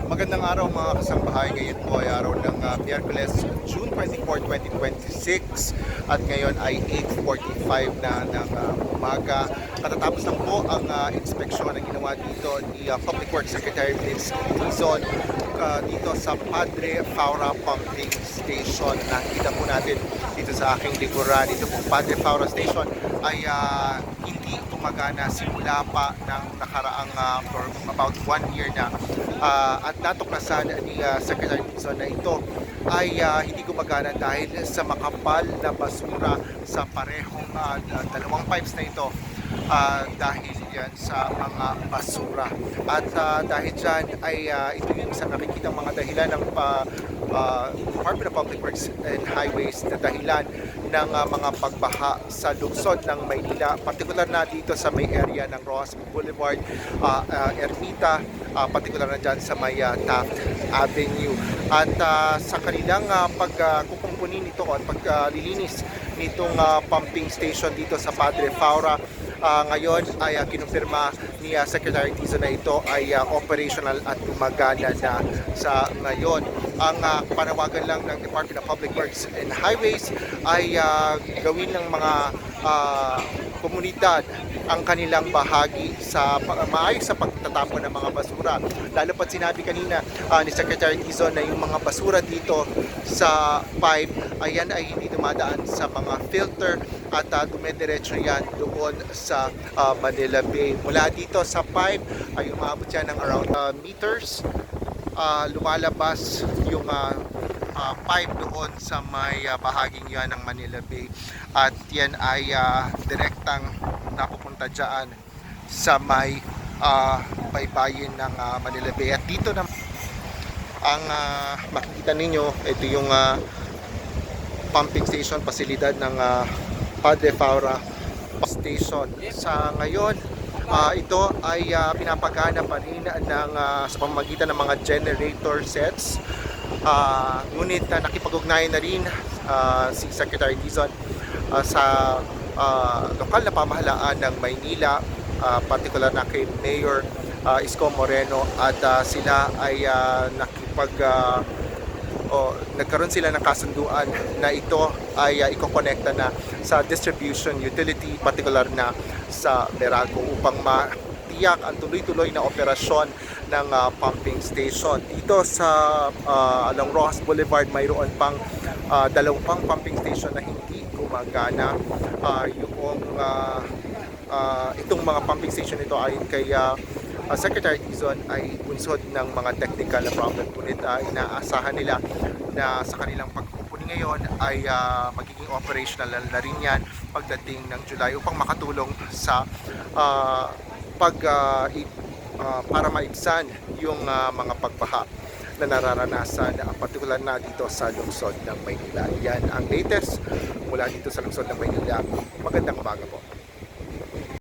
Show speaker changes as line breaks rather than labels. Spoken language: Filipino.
Magandang araw mga kasambahay. Ngayon po ay araw ng Miyerkules, June 24, 2026 at ngayon ay 8:45 na ng umaga. Katatapos lang po ang inspeksyon na ginawa dito ni Public Works Secretary Vince Dizon dito sa Padre Faura Pumping Station. Nakita po natin dito sa aking likuran. Ito po Padre Faura Station ay hindi gumagana simula pa ng nakaraang for about 1 year na. At natuklasan ni Secretary Dizon na ito ay hindi gumagana dahil sa makapal na basura sa parehong dalawang pipes na ito, dahil yan sa mga basura. At dahil dyan ay ito yung isang nakikita mga dahilan ng Department of Public Works and Highways na dahilan ng mga pagbaha sa lungsod ng Maynila, partikular na dito sa may area ng Rojas Boulevard, Ermita, partikular na dyan sa may Taft Avenue. At sa kanilang pagkukumpunin nito at paglilinis nitong pumping station dito sa Padre Faura, ngayon ay kinumpirma ni Secretary Dizon na ito ay operational at gumagana na sa ngayon. Ang panawagan lang ng Department of Public Works and Highways ay gawin ng mga komunidad ang kanilang bahagi sa maayos sa pagtatapon ng mga basura. Lalo pat sinabi kanina ni Secretary Dizon na yung mga basura dito sa pipe, ayan ay hindi dumadaan sa mga filter at dumediretso yan doon sa Manila Bay. Mula dito sa pipe ay umabot yan ng around meters. Lumalabas yung pipe doon sa may bahaging yan ng Manila Bay, at yan ay direktang napupunta dyan sa may baybayin ng Manila Bay. At dito na ang makikita ninyo, ito yung pumping station, pasilidad ng Padre Faura Station. Sa ngayon, ito ay pinapagana pa rin ng, sa pamamagitan ng mga generator sets. Ngunit nakipag-ugnayan na rin si Secretary Dizon sa lokal na pamahalaan ng Maynila, partikular na kay Mayor Isko Moreno, at sila ay nagkaroon sila ng kasunduan na ito ay ikokonekta na sa distribution utility, partikular na sa Meralco, upang matiyak ang tuloy-tuloy na operasyon ng pumping station. Dito sa along Rojas Boulevard, mayroon pang dalawang pang pumping station na hindi gumagana. Itong mga pumping station ito ay kay Secretary Dizon ay bunsod ng mga technical na problem, ngunit inaasahan nila na sa kanilang pagkukunin ngayon ay magiging operational na rin yan pagdating ng July, upang makatulong sa para maibsan yung mga pagbaha na nararanasan, partikular na dito sa lungsod ng Maynila. Yan ang latest mula dito sa lungsod ng Maynila. Magandang umaga po.